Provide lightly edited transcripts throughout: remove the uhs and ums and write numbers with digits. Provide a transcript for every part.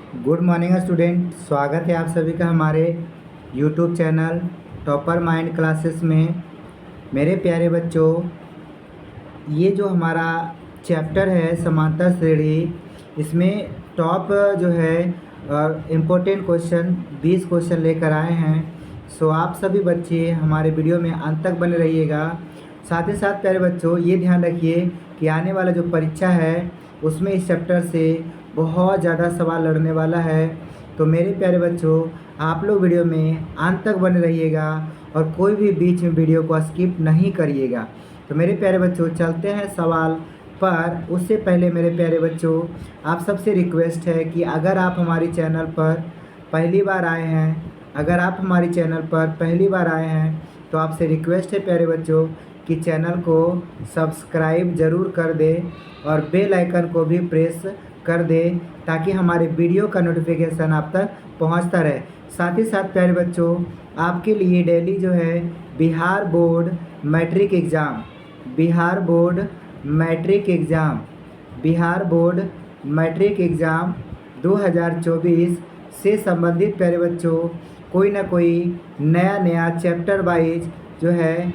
Good morning student, स्वागत है आप सभी का हमारे YouTube channel topper mind classes में। मेरे प्यारे बच्चों, ये जो हमारा चैप्टर है समांतर श्रेणी, इसमें टॉप जो है इम्पोर्टेंट क्वेश्चन 20 क्वेश्चन लेकर आए हैं। सो आप सभी बच्चे हमारे वीडियो में अंत तक बने रहिएगा। साथ ही साथ प्यारे बच्चों, ये ध्यान रखिए कि आने वाला जो परीक्षा है उसमें इस चैप्टर से बहुत ज़्यादा सवाल लड़ने वाला है। तो मेरे प्यारे बच्चों, आप लोग वीडियो में अंत तक बने रहिएगा और कोई भी बीच में वीडियो को स्किप नहीं करिएगा। तो मेरे प्यारे बच्चों, चलते हैं सवाल पर। उससे पहले मेरे प्यारे बच्चों, आप सबसे रिक्वेस्ट है कि अगर आप हमारे चैनल पर पहली बार आए हैं तो आपसे रिक्वेस्ट है प्यारे बच्चों कि चैनल को सब्सक्राइब ज़रूर कर दें और बेल आइकन को भी प्रेस कर दें ताकि हमारे वीडियो का नोटिफिकेशन आप तक पहुंचता रहे। साथ ही साथ प्यारे बच्चों, आपके लिए डेली जो है बिहार बोर्ड मैट्रिक एग्ज़ाम 2024 से संबंधित प्यारे बच्चों कोई ना कोई नया चैप्टर वाइज जो है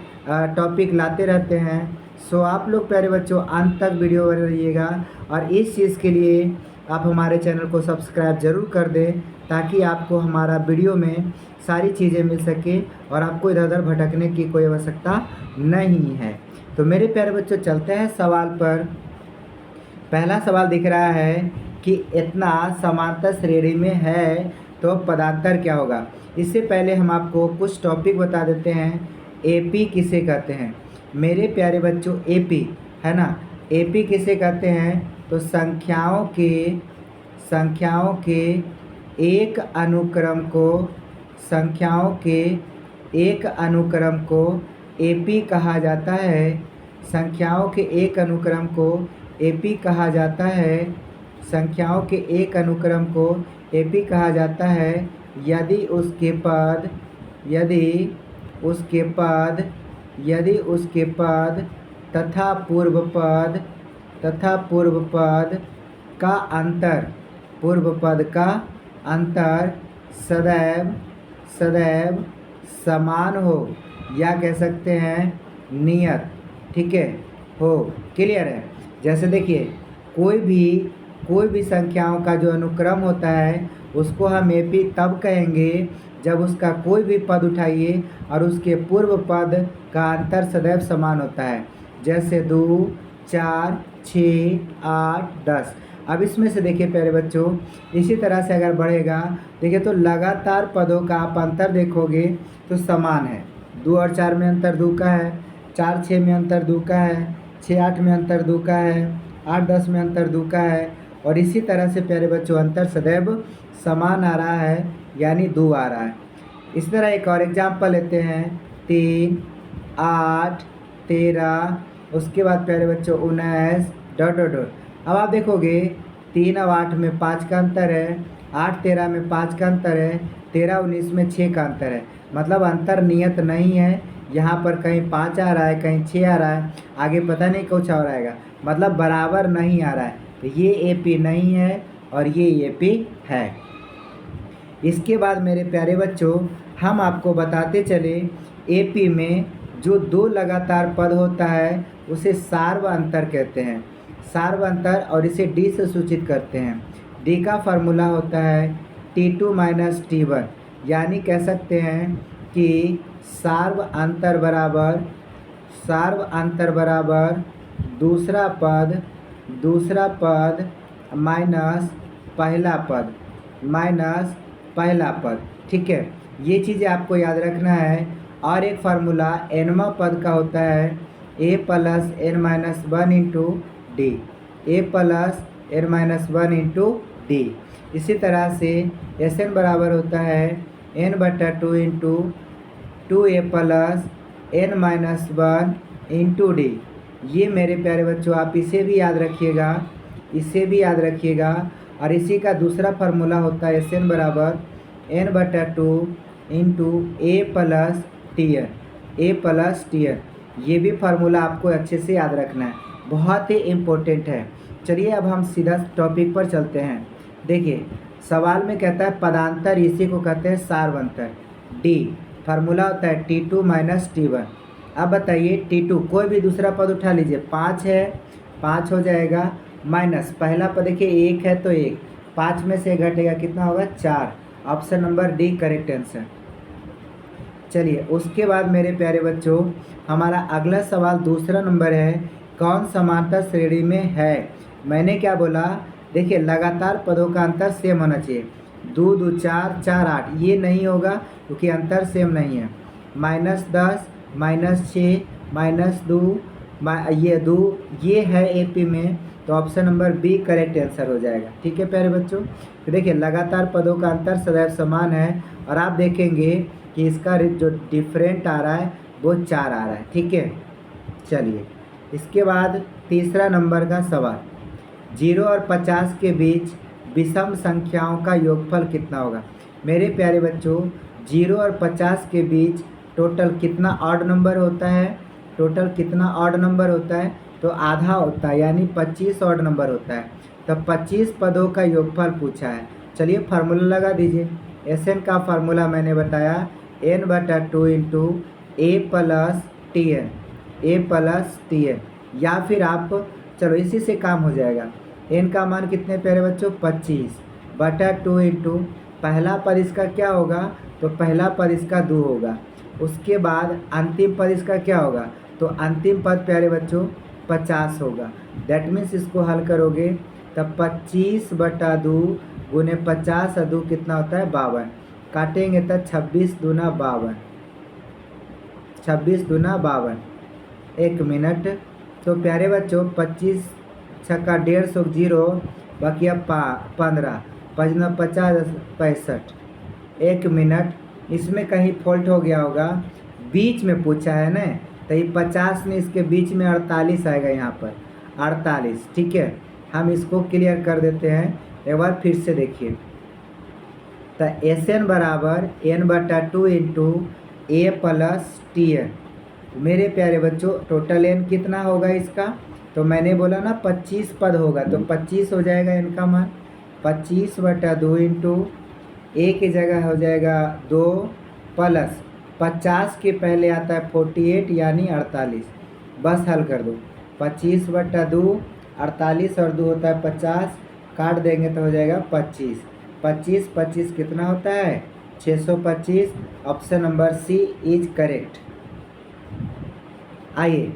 टॉपिक लाते रहते हैं। सो आप लोग प्यारे बच्चों अंत तक वीडियो बने रहिएगा और इस चीज़ के लिए आप हमारे चैनल को सब्सक्राइब ज़रूर कर दें ताकि आपको हमारा वीडियो में सारी चीज़ें मिल सके और आपको इधर उधर भटकने की कोई आवश्यकता नहीं है। तो मेरे प्यारे बच्चों, चलते हैं सवाल पर। पहला सवाल दिख रहा है कि इतना समांतर श्रेणी में है तो पदांतर क्या होगा। इससे पहले हम आपको कुछ टॉपिक बता देते हैं। एपी किसे कहते हैं मेरे प्यारे बच्चों? एपी है ना, एपी किसे कहते हैं? तो संख्याओं के एक अनुक्रम को एपी कहा जाता है। संख्याओं के एक अनुक्रम को एपी कहा जाता है। यदि उसके पद तथा पूर्व पद का अंतर सदैव समान हो, या कह सकते हैं नियत, ठीक है, हो। क्लियर है? जैसे देखिए, कोई भी संख्याओं का जो अनुक्रम होता है उसको हम एपी तब कहेंगे जब उसका कोई भी पद उठाइए और उसके पूर्व पद का अंतर सदैव समान होता है। जैसे 2, 4, 6, 8, 10। अब इसमें से देखिए प्यारे बच्चों, इसी तरह से अगर बढ़ेगा, देखिए तो लगातार पदों का आप अंतर देखोगे तो समान है। 2 और 4 में अंतर 2 का है, 4, 6 में अंतर 2 का है, 6, 8 में अंतर 2 का है, 8, 10 में अंतर 2 का है। और इसी तरह से प्यारे बच्चों अंतर सदैव समान आ रहा है, यानी 2 आ रहा है। इस तरह एक और एग्जाम्पल लेते हैं। 3, 8, 13, उसके बाद प्यारे बच्चों 19 ... अब आप देखोगे 3 और 8 में 5 का अंतर है, 8, 13 में 5 का अंतर है, 13, 19 में 6 का अंतर है। मतलब अंतर नियत नहीं है। यहाँ पर कहीं 5 आ रहा है, कहीं 6 आ रहा है, आगे पता नहीं कुछ और आएगा, मतलब बराबर नहीं आ रहा है। तो ये एपी नहीं है और ये एपी है। इसके बाद मेरे प्यारे बच्चों, हम आपको बताते चले एपी में जो 2 लगातार पद होता है उसे सार्व अंतर कहते हैं। सार्व अंतर, और इसे डी से सूचित करते हैं। डी का फार्मूला होता है T2 - T1, यानी कह सकते हैं कि सार्व अंतर बराबर दूसरा पद माइनस पहला पद, ठीक है। ये चीज़ें आपको याद रखना है। और एक फार्मूला nवां पद का होता है a + n-1 into D, D. इसी तरह से Sn बराबर होता है n/2 into 2a + n-1 into D. ये मेरे प्यारे बच्चों आप इसे भी याद रखिएगा। और इसी का दूसरा फार्मूला होता है Sn बराबर n/2 इंटू a + Tn। ये भी फार्मूला आपको अच्छे से याद रखना है, बहुत ही इम्पोर्टेंट है। चलिए अब हम सीधा टॉपिक पर चलते हैं। देखिए, सवाल में कहता है पदांतर, इसी को कहते हैं सार्वंतर। डी फार्मूला होता है T2 माइनस T1। अब बताइए T2 कोई भी दूसरा पद उठा लीजिए, 5 है, 5 हो जाएगा, माइनस पहला पद देखिए 1 है तो 1, 5 में से घटेगा कितना होगा 4। Option number D correct answer. चलिए उसके बाद मेरे प्यारे बच्चों हमारा अगला सवाल दूसरा नंबर है, कौन समांतर श्रेणी में है। मैंने क्या बोला, देखिए लगातार पदों का अंतर सेम होना चाहिए, 2 2 4 4 8, ये नहीं होगा क्योंकि अंतर सेम नहीं है। -10 -6 -2 ये 2 ये है AP में, तो option number B correct answer हो जाएगा। ठीक है प्यारे बच्चों, तो देखिए लगातार पदों का अंतर सदैव समान है, और आप देखेंगे कि इसका जो डिफरेंट आ रहा है वो 4 आ रहा है। ठीक है, चलिए इसके बाद तीसरा नंबर का सवाल, 0 और 50 के बीच विषम संख्याओं का योगफल कितना होगा। मेरे प्यारे बच्चों 0 और 50 के बीच टोटल कितना ऑड नंबर होता है, टोटल कितना ऑड नंबर होता है, तो आधा होता है, यानी 25 ऑड नंबर होता है। तो 25 पदों का योगफल पूछा है। चलिए फार्मूला लगा दीजिए। SN का फार्मूला मैंने बताया n/2 into A plus TN, या फिर आप चलो इसी से काम हो जाएगा। n का मान कितने प्यारे बच्चों 25/2 इंटू पहला पद इसका क्या होगा, तो पहला पद इसका 2 होगा, उसके बाद अंतिम पद इसका क्या होगा, तो अंतिम पद प्यारे बच्चों 50 होगा। दैट मीन्स इसको हल करोगे तब 25/2 गुने 50 और 2 कितना होता है 52, काटेंगे तो 26 दूना 52, 26 दूना 52। एक मिनट, तो प्यारे बच्चों 25 छक्का 150 जीरो, बाकी अब 15 5 50 65। एक मिनट, इसमें कहीं फॉल्ट हो गया होगा, बीच में पूछा है ना, तो ये 50 में इसके बीच में 48 आएगा, यहाँ पर 48। ठीक है, हम इसको क्लियर कर देते हैं, एक बार फिर से देखिए। तो SN बराबर n/2 into A plus TN। मेरे प्यारे बच्चों टोटल n कितना होगा इसका, तो मैंने बोला ना 25 पद होगा, तो 25 हो जाएगा n का मान, 25/2 इंटू A की जगह हो जाएगा 2 प्लस 50 के पहले आता है 48 यानी 48, बस हल कर दो। 25/2, 48 और 2 होता है 50, काट देंगे तो हो जाएगा 25, 25 25 कितना होता है 625। Option number C is correct. आइए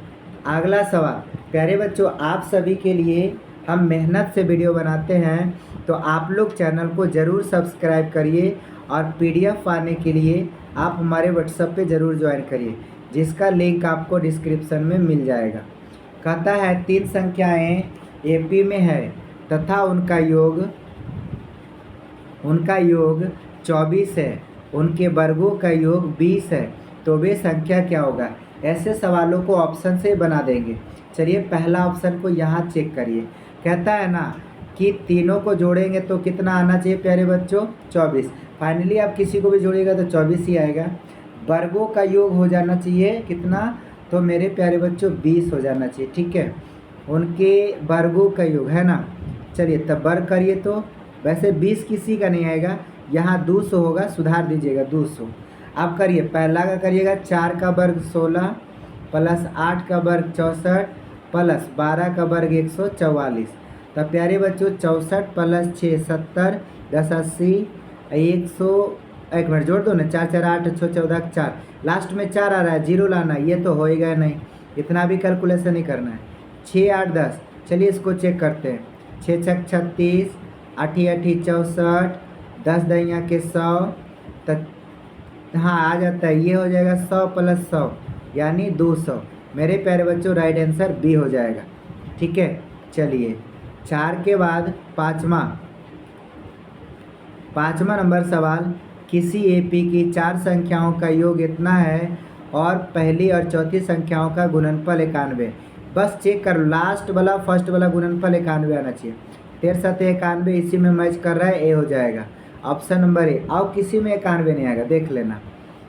अगला सवाल, प्यारे बच्चों आप सभी के लिए हम मेहनत से वीडियो बनाते हैं, तो आप लोग चैनल को ज़रूर सब्सक्राइब करिए, और PDF पाने के लिए आप हमारे WhatsApp पे ज़रूर ज्वाइन करिए, जिसका लिंक आपको डिस्क्रिप्शन में मिल जाएगा। कहता है 3 संख्याएं AP में है तथा उनका योग 24 है, उनके वर्गों का योग 20 है, तो वे संख्या क्या होगा। ऐसे सवालों को ऑप्शन से बना देंगे। चलिए पहला ऑप्शन को यहाँ चेक करिए, कहता है ना कि तीनों को जोड़ेंगे तो कितना आना चाहिए प्यारे बच्चों 24। फाइनली आप किसी को भी जोड़िएगा तो 24 ही आएगा। वर्गों का योग हो जाना चाहिए कितना, तो मेरे प्यारे बच्चों 20 हो जाना चाहिए। ठीक है, उनके वर्गों का योग है ना। चलिए तब वर्ग करिए, तो वैसे 20 किसी का नहीं आएगा, यहाँ 200 होगा, सुधार दीजिएगा 200। आप करिए, पहला का करिएगा 4 का वर्ग 16 प्लस 8 का वर्ग 64 प्लस 12 का वर्ग 144। तब प्यारे बच्चों 64 प्लस 6 70 10 80 100। एक मिनट जोड़ दो ना, 4 4 8 6 14 4, लास्ट में 4 आ रहा है, 0 लाना है, ये तो होएगा नहीं, इतना भी कैलकुलेशन नहीं करना है। 6 8 10, चलिए इसको चेक करते हैं। 6 6 36 8 8 64 10 दहिया के 100, तक हाँ आ जाता है, ये हो जाएगा 100 प्लस 100 यानी 200। मेरे प्यारे बच्चों राइट आंसर बी हो जाएगा। ठीक है, चलिए 4 के बाद पाँचवा नंबर सवाल, किसी AP की 4 संख्याओं का योग इतना है और पहली और चौथी संख्याओं का गुणनफल 91। बस चेक कर, लास्ट वाला फर्स्ट वाला गुणनफल 91 आना चाहिए। 13 7 91, इसी में मैच कर रहा है, ए हो जाएगा ऑप्शन नंबर ए। और किसी में 91 नहीं आएगा, देख लेना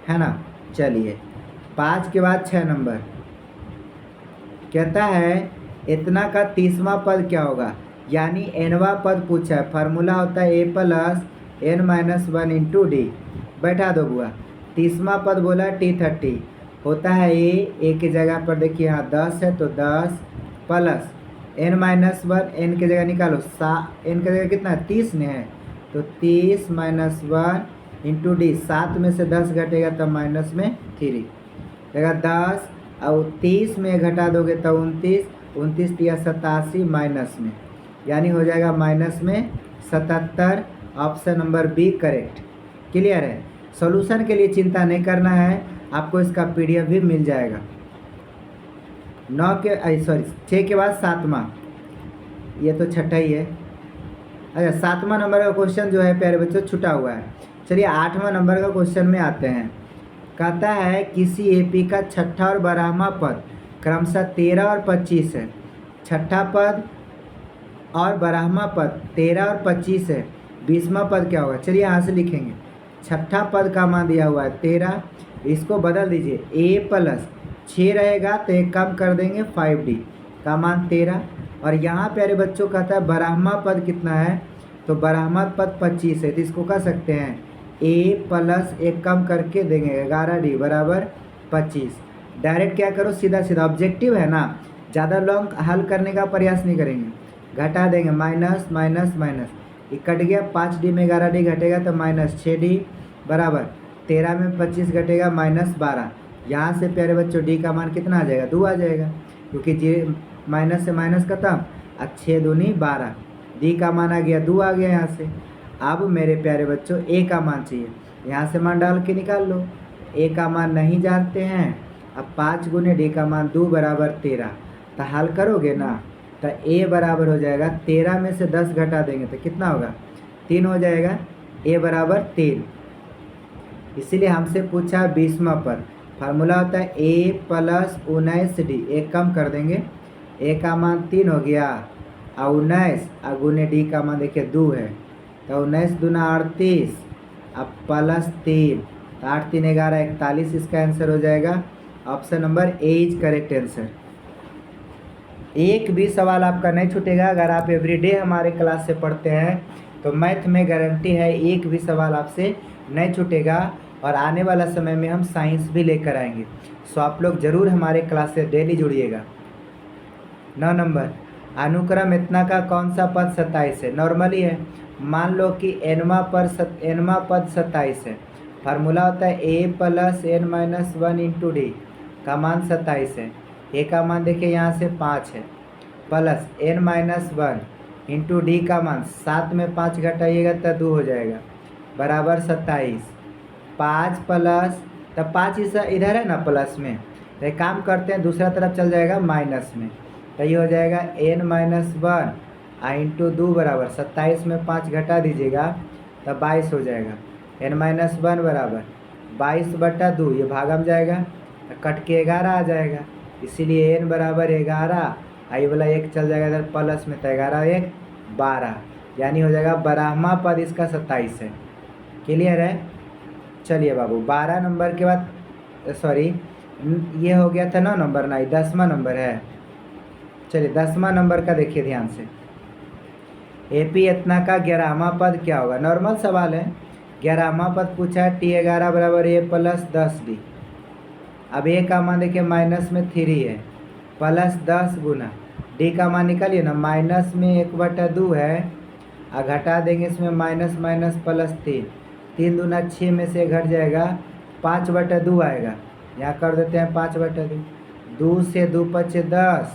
है ना। चलिए 5 के बाद 6 नंबर, कहता है इतना का 30वां पद क्या होगा। यानी एनवा पद पूछा है, फार्मूला होता है a+n-1 × d। बैठा दो बुआ। 30वां पद बोला t30 होता है ए की जगह पर देखिए यहाँ 10 है तो 10 प्लस n-1 n की जगह निकालो n की जगह कितना है 30 ने है तो 30 - 1 × d। 7 में से 10 घटेगा तब माइनस में 3 देगा 10 और 30 में घटा दोगे तो 29 29 या 87 माइनस में, यानी हो जाएगा माइनस में 77। Option number B correct. Clear है। सॉल्यूशन के लिए चिंता नहीं करना है, आपको इसका पीडीएफ भी मिल जाएगा। 6 के बाद 7वां, ये तो छठा ही है। अच्छा 7वां नंबर का क्वेश्चन जो है प्यारे बच्चों छूटा हुआ है। चलिए 8वां नंबर का क्वेश्चन में आते हैं। कहता है किसी एपी का छठा और 12वां पद क्रमशः 13 और 25 है। छठा पद और 12वां पद 13 और 25 है, 20वां पद क्या होगा? चलिए यहाँ से लिखेंगे। छठा पद का मान दिया हुआ है 13, इसको बदल दीजिए a+6 रहेगा तो एक कम कर देंगे 5d का मान 13। और यहाँ प्यारे बच्चों कहता है 12वां पद कितना है, तो 12वां पद 25 है, तो इसको कह सकते हैं a+ एक कम करके देंगे 11d बराबर 25। डायरेक्ट क्या करो सीधा सीधा, ऑब्जेक्टिव है ना, ज़्यादा लॉन्ग हल करने का प्रयास नहीं करेंगे। घटा देंगे माइनस माइनस माइनस, ये कट गया 5d में 11d घटेगा तो -6d बराबर 13 में 25 घटेगा -12। यहाँ से प्यारे बच्चों d का मान कितना आ जाएगा 2 आ जाएगा, क्योंकि जे माइनस से माइनस खत्म, 6 दूनी 12, d का मान आ गया 2 आ गया यहाँ से। अब मेरे प्यारे बच्चों a का मान चाहिए, यहाँ से मान डाल के निकाल लो। a का मान नहीं जानते हैं, अब 5 × d का मान 2 बराबर 13, तो हल करोगे ना तो a बराबर हो जाएगा 13 में से 10 घटा देंगे तो कितना होगा 3 हो जाएगा, a बराबर 3। इसीलिए हमसे पूछा 20वां पद, फार्मूला होता है a+19d, एक कम कर देंगे, a का मान 3 हो गया और 19 गुने d का मान देखिए 2 है, तो 19 दूना 38 अब +3, 8 3 11 41, इसका आंसर हो जाएगा option number A is correct answer. एक भी सवाल आपका नहीं छूटेगा अगर आप एवरीडे हमारे क्लास से पढ़ते हैं तो मैथ में गारंटी है एक भी सवाल आपसे नहीं छूटेगा। और आने वाला समय में हम साइंस भी लेकर आएंगे, सो आप लोग ज़रूर हमारे क्लास से डेली जुड़िएगा। 9 नंबर, अनुक्रम इतना का कौन सा पद 27 है? नॉर्मली है, मान लो कि nवां पद 27 है, फार्मूला होता है a+n-1 × d का मान 27 है। a का मान देखिए यहाँ से 5 है, प्लस n-1 × d का मान 7 में 5 घटाइएगा तो 2 हो जाएगा बराबर 27। 5 प्लस, तब 5 इधर है ना प्लस में, तो एक काम करते हैं दूसरा तरफ चल जाएगा माइनस में, तो ये हो जाएगा n-1 × 2 बराबर 27 में 5 घटा दीजिएगा तब 22 हो जाएगा। n-1 बराबर 22/2, ये भागम जाएगा तो कट के 11 आ जाएगा, इसीलिए n बराबर 11, आई वाला 1 चल जाएगा इधर प्लस में, तो 11 1 12, यानी हो जाएगा 12वां पद इसका 27 है। क्लियर है। चलिए बाबू 12 नंबर के बाद सॉरी ये हो गया था 9 नंबर ना, 10वां नंबर है। चलिए 10वां नंबर का देखिए ध्यान से, एपी इतना का 11वां पद क्या होगा? नॉर्मल सवाल है, 11वां पद पूछा है t11 बराबर a+10d। अब a का मान देखिए माइनस में 3 है, प्लस 10 गुना d का मान निकालिए ना, माइनस में 1/2 है, घटा देंगे इसमें माइनस माइनस प्लस 3 दूना 6 में से घट जाएगा 5/2 आएगा, यहाँ कर देते हैं 5/2, 2 से 2 5 10,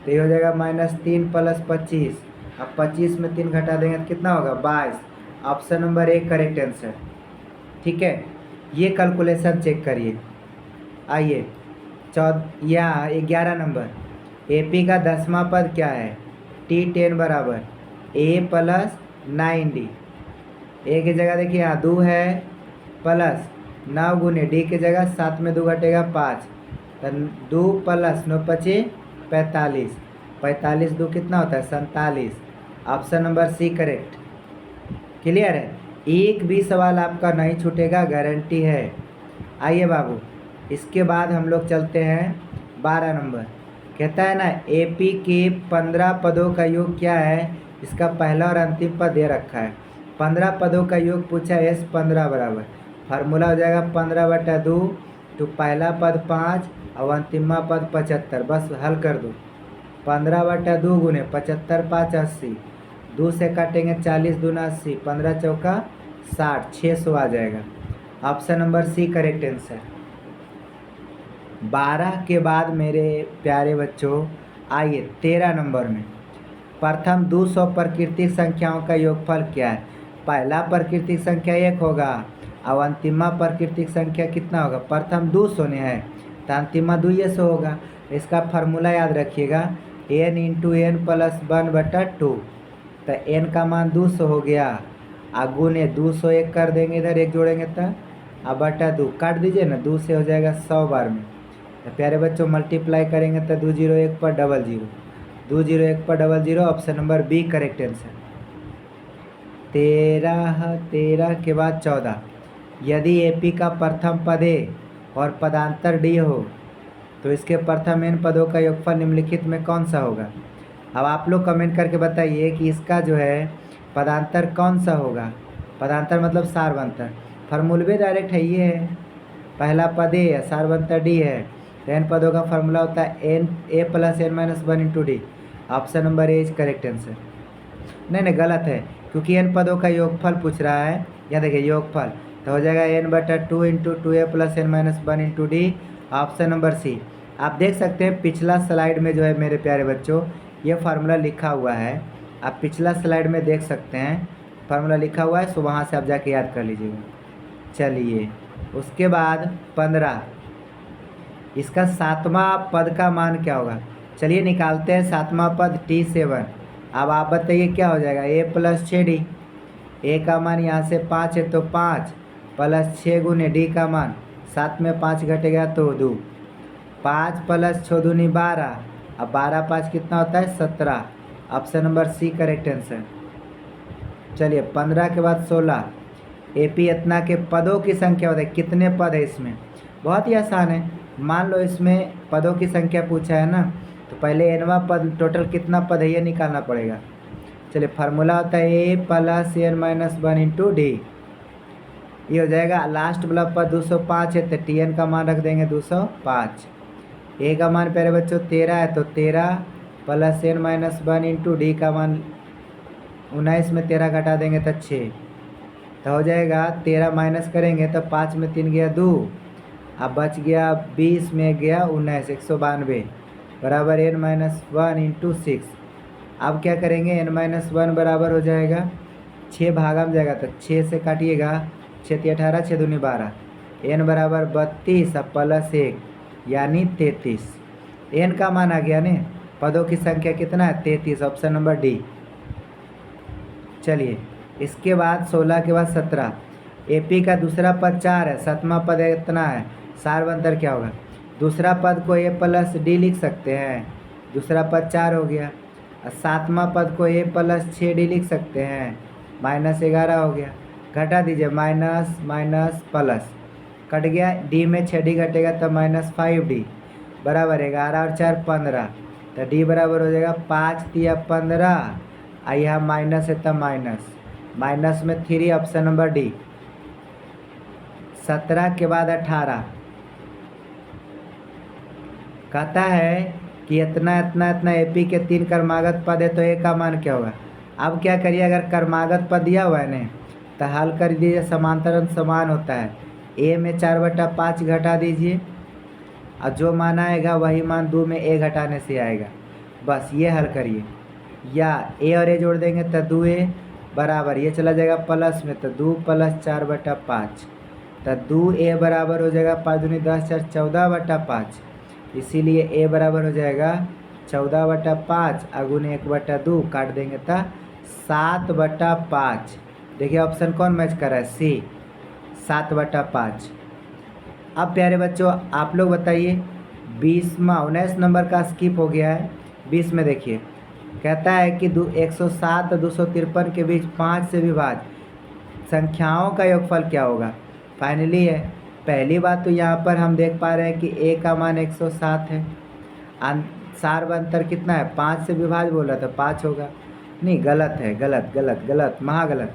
तो ये हो जाएगा -3 प्लस 25, अब 25 में 3 घटा देंगे तो कितना होगा 22। Option number A correct answer. ठीक है, ये कैलकुलेशन चेक करिए। आइए 11 नंबर, एपी का 10वां पद क्या है? t10 बराबर a+9d, ए की जगह देखिए यहाँ 2 है, प्लस 9 गुने d की जगह 7 में 2 घटेगा 5, तो 2 प्लस 9 25 45, 45 2 कितना होता है 47। Option number C correct. Clear है, एक भी सवाल आपका नहीं छूटेगा, गारंटी है। आइए बाबू, इसके बाद हम लोग चलते हैं 12 नंबर। कहता है ना एपी के 15 पदों का योग क्या है, इसका पहला और अंतिम पद दे रखा है। 15 पदों का योग पूछा है, S 15 बराबर फार्मूला हो जाएगा 15/2, तो पहला पद 5 और अंतिमा पद 75। बस हल कर दो। 15/2 गुने 75 5 80, 2 से काटेंगे 40 दूना 80, 15 चौका 60, 600 आ जाएगा। Option number C correct answer. 12 के बाद मेरे प्यारे बच्चों आइए 13 नंबर में। प्रथम 200 प्राकृतिक संख्याओं का योगफल क्या है। पहला प्राकृतिक संख्या 1 होगा और अंतिमा प्राकृतिक संख्या कितना होगा, प्रथम 200 ने है तो अंतिमा 200 होगा। इसका फार्मूला याद रखिएगा, n इंटू एन प्लस 1/2, तो n का मान 200 हो गया। गुने 200 एक कर देंगे, इधर एक जोड़ेंगे तो अब बटा 2 काट दीजिए ना, 2 से हो जाएगा 100 बार में। तो प्यारे बच्चों मल्टीप्लाई करेंगे तो 201 पर 00, 201 पर 00, option number B correct answer. 13 के बाद 14, यदि एपी का प्रथम पद ए और पदांतर डी हो तो इसके प्रथम एन पदों का योगफल निम्नलिखित में कौन सा होगा। अब आप लोग कमेंट करके बताइए कि इसका जो है पदांतर कौन सा होगा। पदांतर मतलब सारवंतर, फार्मूलवे डायरेक्ट है, ये है पहला पद ए है, सारवंतर डी है, तो एन पदों का फार्मूला होता है n a plus N minus 1 into d. Option number A is correct answer. नहीं गलत है, क्योंकि एन पदों का योगफल पूछ रहा है। यहाँ देखिए योगफल तो हो जाएगा n/2 into 2a plus N minus 1 into d. Option number C. आप देख सकते हैं पिछला स्लाइड में जो है मेरे प्यारे बच्चों ये फार्मूला लिखा हुआ है, आप पिछला स्लाइड में देख सकते हैं फार्मूला लिखा हुआ है, सो वहाँ से आप जाके याद कर लीजिएगा। चलिए उसके बाद 15, इसका 7वां पद का मान क्या होगा। चलिए निकालते हैं 7वां पद T7। अब आप बताइए क्या हो जाएगा, a प्लस 6d, a का मान यहाँ से 5 है तो 5 प्लस 6 गुने d का मान 7 में 5 घटेगा तो 2, 5 प्लस 6 दूनी 12, अब 12 5 कितना होता है 17। Option number C correct answer. चलिए 15 के बाद 16, एपी इतना के पदों की संख्या होता है, कितने पद है इसमें। बहुत ही आसान है, मान लो इसमें पदों की संख्या पूछा है ना, तो पहले एनवा पद टोटल कितना पद है ये निकालना पड़ेगा। चलिए फार्मूला होता है A plus N minus 1 into D, ये हो जाएगा। लास्ट वाला पद 205 है तो टी एन का मान रख देंगे 205। ए का मान प्यारे बच्चों 13 है तो 13 plus N minus 1 into d का मान 19 में 13 घटा देंगे तो 6, तो हो जाएगा 13 माइनस करेंगे तो 5 में 3 गया 2, अब बच गया 20 में गया 19, 192 बराबर n माइनस 1 इंटू 6। अब क्या करेंगे, n माइनस 1 बराबर हो जाएगा 6 भागा में जाएगा तो 6 से काटिएगा, 6 × 18 6 दूनी 12, n बराबर 32 अब प्लस 1 यानी 33। n का मान आ गया ने, पदों की संख्या कितना है 33, ऑप्शन नंबर डी। चलिए इसके बाद 16 के बाद 17, एपी का दूसरा पद 4 है, 7वां पद इतना है, सारवंतर क्या होगा। दूसरा पद को ए प्लस डी लिख सकते हैं, दूसरा पद 4 हो गया, और 7वां पद को ए प्लस 6d लिख सकते हैं, -11 हो गया। घटा दीजिए, माइनस माइनस प्लस कट गया, डी में 6d घटेगा तो -5d बराबर 11 और 4 15, तो डी बराबर हो जाएगा 5 × 15, यहाँ माइनस है तो माइनस, माइनस में 3, ऑप्शन नंबर डी। 17 के बाद 18, कहता है कि इतना इतना इतना एपी के 3 क्रमागत पद है तो ए का मान क्या होगा। अब क्या करिए, अगर क्रमागत पद दिया हुआ है ना तो हल कर दीजिए, समांतर समान होता है, ए में 4/5 घटा दीजिए और जो मान आएगा वही मान 2 में ए घटाने से आएगा, बस ये हल करिए। या ए और ए जोड़ देंगे तो 2a बराबर ये चला जाएगा प्लस में, तो 2 + 4/5, तो 2a बराबर हो जाएगा 5 दूनी 10 4 14/5, इसीलिए a बराबर हो जाएगा 14/5 अगुने 1/2 काट देंगे तो 7/5। देखिए ऑप्शन कौन मैच कर रहा है, सी 7/5। अब प्यारे बच्चों आप लोग बताइए 19 नंबर का स्किप हो गया है। 20 में देखिए कहता है कि 107 253 के बीच 5 से विभाज्य संख्याओं का योगफल क्या होगा। फाइनली है, पहली बात तो यहाँ पर हम देख पा रहे हैं कि a का मान 107 है, सार अंतर कितना है, 5 से विभाज्य बोला तो 5 होगा। नहीं, गलत है, गलत गलत गलत, महागलत।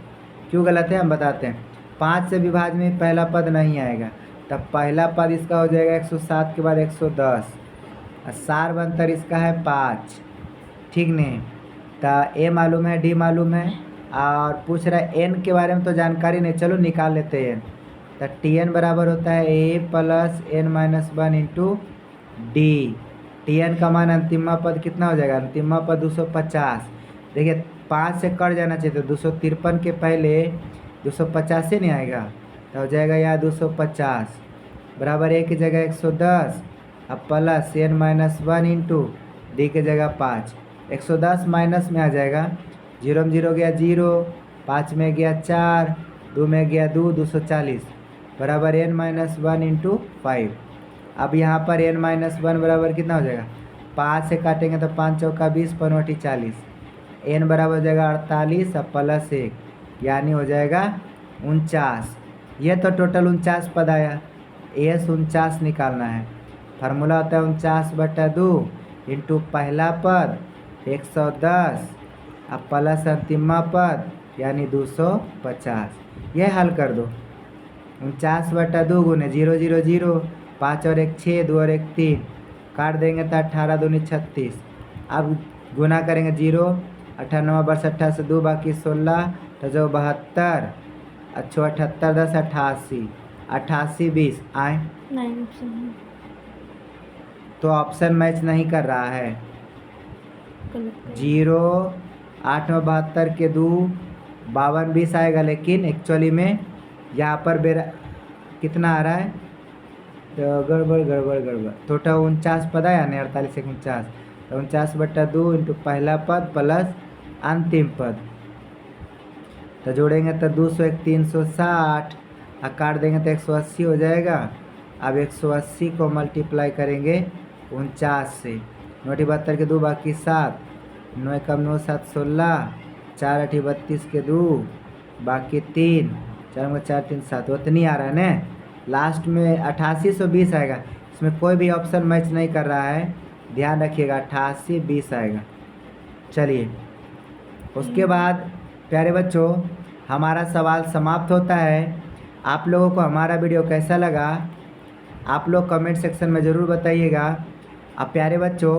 क्यों गलत है हम बताते हैं। 5 से विभाज्य में पहला पद नहीं आएगा, तब पहला पद इसका हो जाएगा 107 के बाद 110, और सार अंतर इसका है 5। ठीक नहीं, तो ए मालूम है, डी मालूम है, और पूछ रहा है एन के बारे में तो जानकारी नहीं, चलो निकाल लेते हैं। तो टी एन बराबर होता है A plus N minus 1 into D. T N का मान अंतिमा पद कितना हो जाएगा, अंतिमा पद 250। देखिए 5 से कट जाना चाहिए, तो 253 के पहले 250 से नहीं आएगा, तो हो जाएगा यहाँ 250 बराबर ए की जगह 110, अब plus N minus 1 into d की जगह 5। 110 माइनस में आ जाएगा, 0 में 0 गया 0, 5 में गया 4, 2 में गया 2, 240 बराबर एन माइनस 1 इंटू 5। अब यहाँ पर एन माइनस 1 बराबर कितना हो जाएगा, 5 से काटेंगे तो 5 चौका 20, 5 40, एन बराबर हो जाएगा 48 और प्लस 1, यानी हो जाएगा 49। ये तो टोटल 49 पद आया, एस 49 निकालना है। फार्मूला होता है 49/2 इंटू पहला पद 110 अब प्लस अंतिमा पद यानी 250। यह हल कर दो। 49/2 गुने 0 0 0, 5 और 1 6, 2 और 1 3, काट देंगे तो 18 दूनी 36। अब गुना करेंगे 0, 98 वर्ष 28 से 2 बाकी 16, तो जो 72, अच्छो 78 10 88, 88 20 आए तो ऑप्शन मैच नहीं कर रहा है। 0 8 में 72 के 2 52 20 आएगा, लेकिन एक्चुअली में यहाँ पर बेरा कितना आ रहा है, तो गड़बड़ गड़बड़ गड़बड़। टोटल 49 पद आया नहीं, 48 से 49, तो 49/2 इंटू पहला पद प्लस अंतिम पद, तो जोड़ेंगे तो 201 360, और काट देंगे तो 180 हो जाएगा। अब 180 को मल्टीप्लाई करेंगे 49 से, 9 72 के 2 बाकी 7, 9 कम 9 7 16, 4 8 32 के 2 बाकी 3, 4 4 3 7, उतनी आ रहा है ना। लास्ट में 8820 आएगा, इसमें कोई भी ऑप्शन मैच नहीं कर रहा है, ध्यान रखिएगा 88 20 आएगा। चलिए उसके बाद प्यारे बच्चों हमारा सवाल समाप्त होता है। आप लोगों को हमारा वीडियो कैसा लगा आप लोग कमेंट सेक्शन में ज़रूर बताइएगा। अब प्यारे बच्चों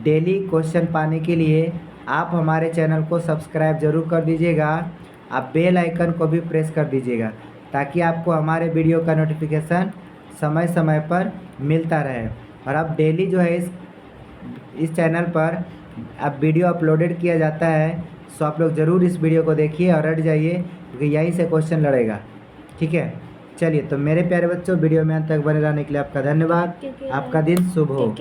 डेली क्वेश्चन पाने के लिए आप हमारे चैनल को सब्सक्राइब ज़रूर कर दीजिएगा, आप बेल आइकन को भी प्रेस कर दीजिएगा ताकि आपको हमारे वीडियो का नोटिफिकेशन समय समय पर मिलता रहे। और अब डेली जो है इस चैनल पर अब वीडियो अपलोडेड किया जाता है, सो आप लोग ज़रूर इस वीडियो को देखिए और रट जाइए क्योंकि यहीं से क्वेश्चन लड़ेगा। ठीक है, चलिए तो मेरे प्यारे बच्चों वीडियो में अंत तक बने रहने के लिए आपका धन्यवाद। आपका दिन शुभ हो।